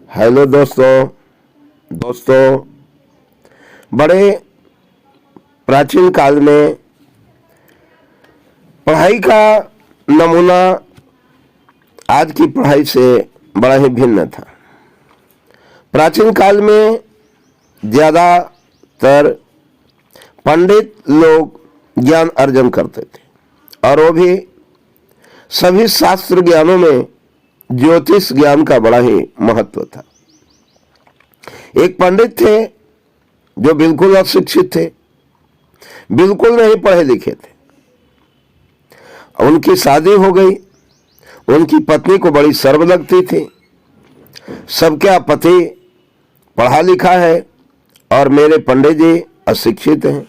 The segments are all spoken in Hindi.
हेलो दोस्तों, बड़े प्राचीन काल में पढ़ाई का नमूना आज की पढ़ाई से बड़ा ही भिन्न था। प्राचीन काल में ज़्यादातर पंडित लोग ज्ञान अर्जन करते थे और वो भी सभी शास्त्र ज्ञानों में ज्योतिष ज्ञान का बड़ा ही महत्व था। एक पंडित थे जो बिल्कुल अशिक्षित थे, बिल्कुल नहीं पढ़े लिखे थे। उनकी शादी हो गई। उनकी पत्नी को बड़ी शर्म लगती थी, सबका पति पढ़ा लिखा है और मेरे पंडित जी अशिक्षित हैं।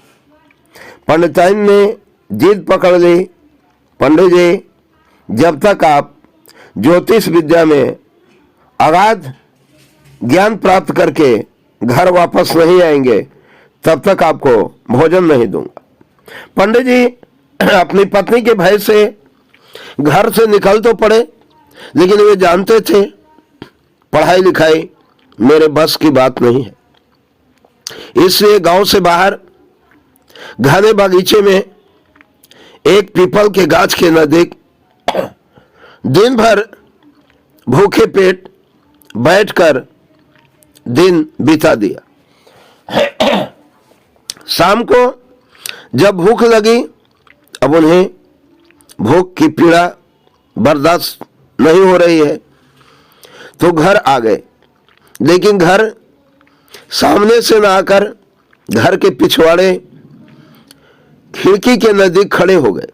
पंडिताइन ने जिद पकड़ ली, पंडित जी जब तक आप ज्योतिष विद्या में अगाध ज्ञान प्राप्त करके घर वापस नहीं आएंगे तब तक आपको भोजन नहीं दूंगा। पंडित जी अपनी पत्नी के भय से घर से निकल तो पड़े, लेकिन वे जानते थे पढ़ाई लिखाई मेरे बस की बात नहीं है। इसलिए गांव से बाहर घने बागीचे में एक पीपल के गाछ के नजदीक दिन भर भूखे पेट बैठकर दिन बिता दिया। शाम को जब भूख लगी, अब उन्हें भूख की पीड़ा बर्दाश्त नहीं हो रही है तो घर आ गए, लेकिन घर सामने से ना आकर घर के पिछवाड़े खिड़की के नजदीक खड़े हो गए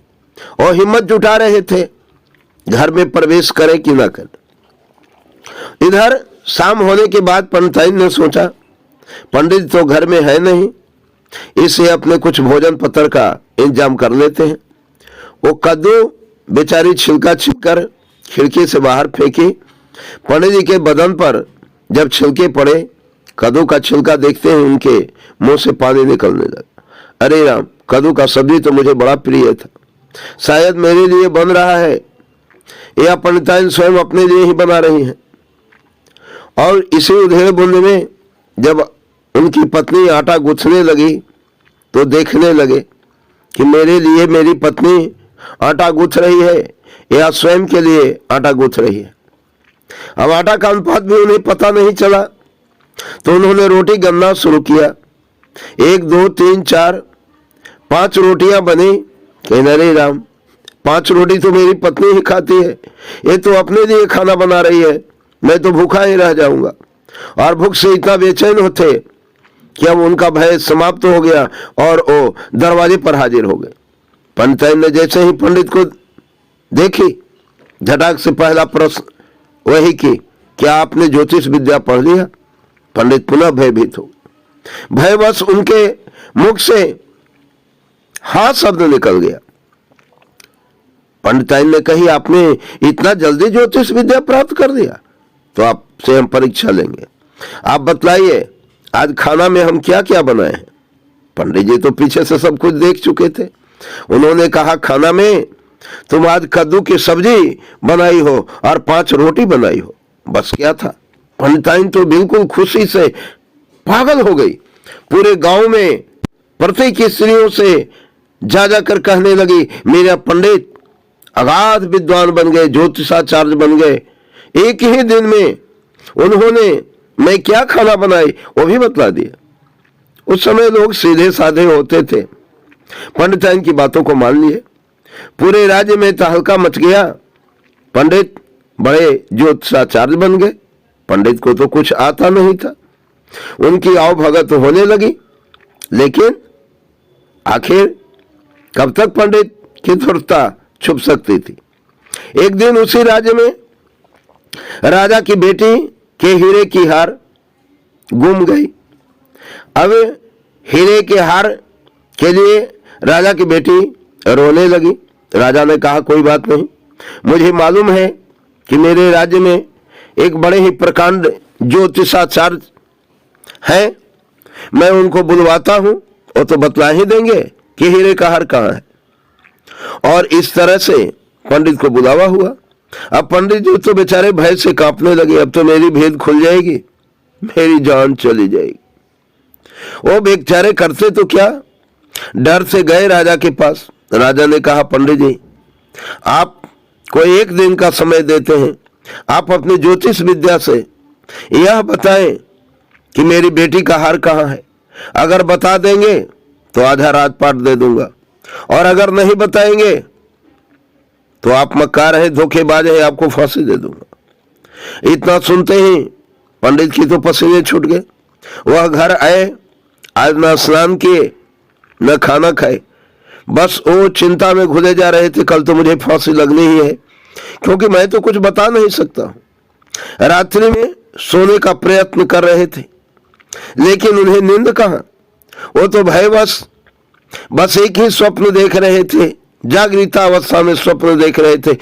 और हिम्मत जुटा रहे थे घर में प्रवेश करें कि ना करें। इधर शाम होने के बाद पंडिताइन ने सोचा पंडित तो घर में है नहीं, इसे अपने कुछ भोजन पत्र का इंतजाम कर लेते हैं। वो कद्दू बेचारी छिलका छिलकर खिड़की से बाहर फेंकी। पंडित जी के बदन पर जब छिलके पड़े, कद्दू का छिलका देखते हैं उनके मुंह से पानी निकलने लगा। अरे राम, कद्दू का सब्जी तो मुझे बड़ा प्रिय था, शायद मेरे लिए बन रहा है या पंडिताइन स्वयं अपने लिए ही बना रही हैं। और इसी उधेड़ बुंद में जब उनकी पत्नी आटा गूंथने लगी तो देखने लगे कि मेरे लिए मेरी पत्नी आटा गूंथ रही है या स्वयं के लिए आटा गूंथ रही है। अब आटा का अनुपात भी उन्हें पता नहीं चला तो उन्होंने रोटी गनना शुरू किया। 1 2 3 4 5 रोटियां बनी। कहने अरे राम, 5 रोटी तो मेरी पत्नी ही खाती है, ये तो अपने लिए खाना बना रही है, मैं तो भूखा ही रह जाऊंगा। और भूख से इतना बेचैन होते कि अब उनका भय समाप्त हो गया और वो दरवाजे पर हाजिर हो गए। पंडिताइन ने जैसे ही पंडित को देखी, झटाक से पहला प्रश्न वही कि क्या आपने ज्योतिष विद्या पढ़ लिया? पंडित पुनः भयभीत हो। भयवश उनके मुख से हाँ शब्द निकल गया। पंडिताइन ने कही आपने इतना जल्दी ज्योतिष विद्या प्राप्त कर दिया, तो आपसे हम परीक्षा लेंगे। आप बतलाइए आज खाना में हम क्या क्या बनाए हैं। पंडित जी तो पीछे से सब कुछ देख चुके थे। उन्होंने कहा खाना में तुम आज कद्दू की सब्जी बनाई हो और 5 रोटी बनाई हो, बस क्या था। पंडिताइन तो बिल्कुल खुशी से पागल हो गई। पूरे गांव में प्रत्येक स्त्रियों से जा जाकर कहने लगी मेरा पंडित अगाध विद्वान बन गए, ज्योतिषाचार्य बन गए। एक ही दिन में उन्होंने मैं क्या खाना बनाई वो भी बतला दिया। उस समय लोग सीधे साधे होते थे, पंडिताइन की बातों को मान लिए। पूरे राज्य में तहलका मच गया। पंडित बड़े ज्योतिषाचार्य बन गए। पंडित को तो कुछ आता नहीं था, उनकी आव भगत होने लगी। लेकिन आखिर कब तक पंडित की धूर्तता छुप सकती थी। एक दिन उसी राज्य में राजा की बेटी के हीरे की हार गुम गई। अब हीरे के हार के लिए राजा की बेटी रोने लगी। राजा ने कहा कोई बात नहीं, मुझे मालूम है कि मेरे राज्य में एक बड़े ही प्रकांड ज्योतिषाचार्य है, मैं उनको बुलवाता हूं, वो तो बतला ही देंगे कि हीरे का हार कहाँ है। और इस तरह से पंडित को बुलावा हुआ। अब पंडित जी तो बेचारे भय से कांपने लगे, अब तो मेरी भेद खुल जाएगी, मेरी जान चली जाएगी। वो बेचारे करते तो क्या, डर से गए राजा के पास। राजा ने कहा, पंडित जी आप कोई एक दिन का समय देते हैं, आप अपनी ज्योतिष विद्या से यह बताएं कि मेरी बेटी का हार कहाँ है। अगर बता देंगे तो आधा राजपाट दे दूंगा, और अगर नहीं बताएंगे तो आप मक्कार है, धोखेबाज है, आपको फांसी दे दूंगा। इतना सुनते ही पंडित की तो पसीने छूट गए। वह घर आए, आज न स्नान किए न खाना खाए, बस वो चिंता में घुले जा रहे थे, कल तो मुझे फांसी लगनी ही है, क्योंकि मैं तो कुछ बता नहीं सकता हूं। रात्रि में सोने का प्रयत्न कर रहे थे, लेकिन उन्हें नींद कहां, वो तो भयवश बस एक ही स्वप्न देख रहे थे, जागृता अवस्था में स्वप्न देख रहे थे,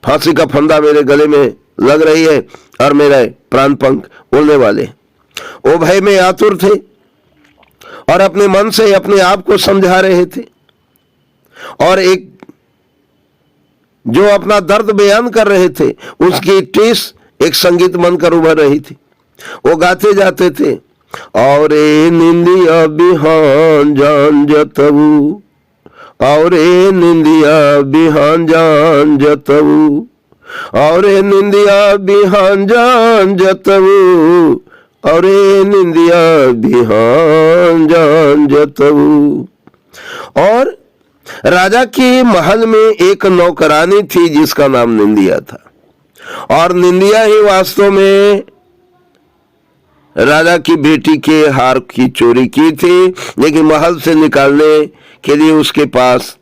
फांसी का फंदा मेरे गले में लग रही है और मेरे प्राण पंख उड़ने वाले। वो भय में आतुर थे और अपने मन से अपने आप को समझा रहे थे, और एक जो अपना दर्द बयान कर रहे थे उसकी टीस एक संगीत बनकर उभर रही थी। वो गाते जाते थे, और निंदिया बिहान जान जतऊ, और निंदिया बिहान जान जतऊ, और निंदिया बिहान जान जतऊ, और निंदिया बिहान जान जतऊ। और राजा के महल में एक नौकरानी थी जिसका नाम निंदिया था, और निंदिया ही वास्तव में राजा की बेटी के हार की चोरी की थी, लेकिन महल से निकालने के लिए उसके पास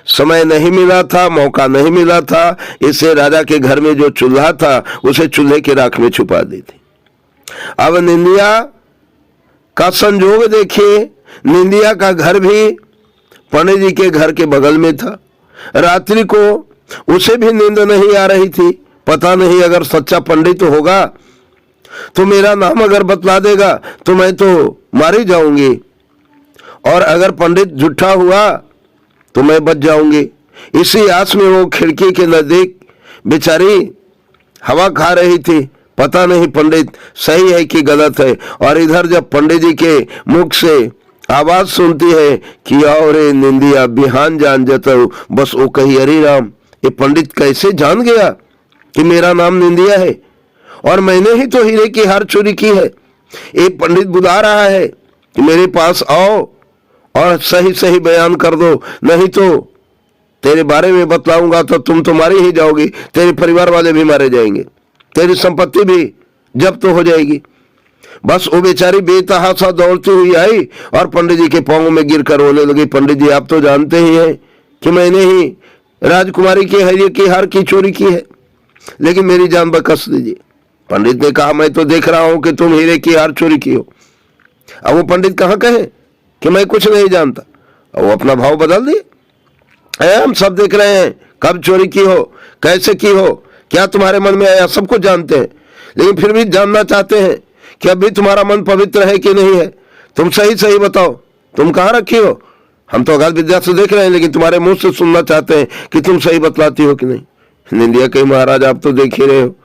समय नहीं मिला था, मौका नहीं मिला था। इससे राजा के घर में जो चूल्हा था उसे चूल्हे के राख में छुपा दी थी। अब निंदिया का संजोग देखिए, निंदिया का घर भी पंडित जी के घर के बगल में था। रात्रि को उसे भी नींद नहीं आ रही थी, पता नहीं अगर सच्चा पंडित होगा तो मेरा नाम अगर बतला देगा तो मैं तो मारी जाऊंगी, और अगर पंडित झूठा हुआ तो मैं बच जाऊंगी। इसी आस में वो खिड़की के नजदीक बेचारी हवा खा रही थी, पता नहीं पंडित सही है कि गलत है। और इधर जब पंडित जी के मुख से आवाज सुनती है कि और निंदिया बिहान जान जतऊ, बस वो कही, अरे राम, ये पंडित कैसे जान गया कि मेरा नाम निंदिया है, और मैंने ही तो हीरे की हार चोरी की है। एक पंडित बुला रहा है कि मेरे पास आओ और सही सही बयान कर दो, नहीं तो तेरे बारे में बतलाऊंगा तो तुम तो मारे ही जाओगी, तेरे परिवार वाले भी मारे जाएंगे, तेरी संपत्ति भी जब्त हो जाएगी। बस वो बेचारी बेतहासा दौड़ती हुई आई और पंडित जी के पांवों में गिरकर रोने लगी। पंडित जी आप तो जानते ही हैं कि मैंने ही राजकुमारी के हीरे की हार की चोरी की है, लेकिन मेरी जान बख्श दीजिए। पंडित ने कहा, मैं तो देख रहा हूं कि तुम हीरे की हार चोरी की हो। अब वो पंडित कहां कहे कि मैं कुछ नहीं जानता, वो अपना भाव बदल दिए। हम सब देख रहे हैं कब चोरी की हो, कैसे की हो, क्या तुम्हारे मन में आया, सब कुछ जानते हैं, लेकिन फिर भी जानना चाहते हैं कि अभी तुम्हारा मन पवित्र है कि नहीं है। तुम सही सही बताओ, तुम कहाँ रखी हो। हम तो अगाध विद्या से देख रहे हैं, लेकिन तुम्हारे मुंह से सुनना चाहते हैं कि तुम सही बतलाती हो कि नहीं। निंदिया कही, महाराज आप तो देख ही रहे हो,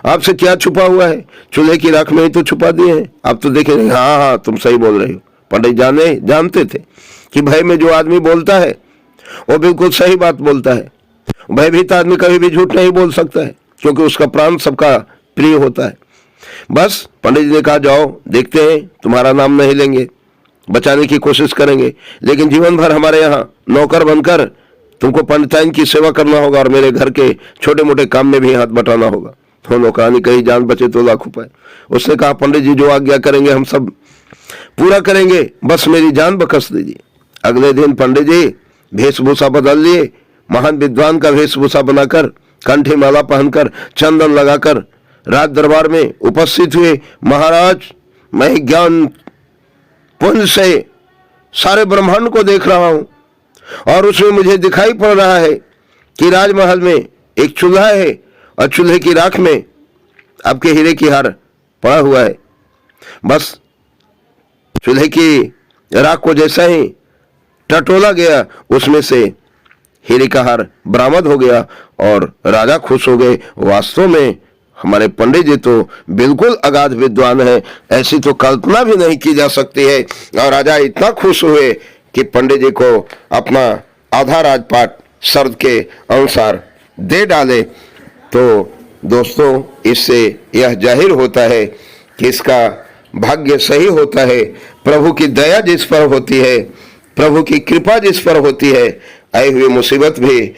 आपसे क्या छुपा हुआ है, चूल्हे की राख में ही तो छुपा दिए हैं, आप तो देखे नहीं। हाँ हाँ तुम सही बोल रहे हो। पंडित जानते थे कि भय में जो आदमी बोलता है वो बिल्कुल सही बात बोलता है। भयभीत आदमी कभी भी झूठ नहीं बोल सकता है, क्योंकि उसका प्राण सबका प्रिय होता है। बस पंडित जी ने कहा, जाओ देखते हैं, तुम्हारा नाम नहीं लेंगे, बचाने की कोशिश करेंगे, लेकिन जीवन भर हमारे यहाँ नौकर बनकर तुमको पंडिताइन की सेवा करना होगा और मेरे घर के छोटे मोटे काम में भी हाथ बटाना होगा। तो नौकरानी कही, जान बचे तो लाख उपाय। उसने कहा, पंडित जी जो आज्ञा करेंगे हम सब पूरा करेंगे, बस मेरी जान बख्श दीजिए। अगले दिन पंडित जी वेशभूषा बदल लिए, महान विद्वान का वेशभूषा बनाकर, कंठी माला पहनकर, चंदन लगाकर राज दरबार में उपस्थित हुए। महाराज, मैं ज्ञान पुंज से सारे ब्रह्मांड को देख रहा हूं, और उसमें मुझे दिखाई पड़ रहा है कि राजमहल में एक चूल्हा है और चूल्हे की राख में आपके हीरे की हार पड़ा हुआ है। बस चूल्हे की राख को जैसा ही टटोला गया, उसमें से हीरे का हार बरामद हो गया और राजा खुश हो गए। वास्तव में हमारे पंडित जी तो बिल्कुल अगाध विद्वान है, ऐसी तो कल्पना भी नहीं की जा सकती है। और राजा इतना खुश हुए कि पंडित जी को अपना आधा राजपाट शर्त के अनुसार दे डाले। तो दोस्तों, इससे यह जाहिर होता है कि इसका भाग्य सही होता है। प्रभु की दया जिस पर होती है, प्रभु की कृपा जिस पर होती है, आई हुई मुसीबत भी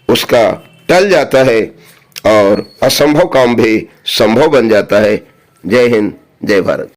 उसका टल जाता है और असंभव काम भी संभव बन जाता है। जय हिंद, जय भारत।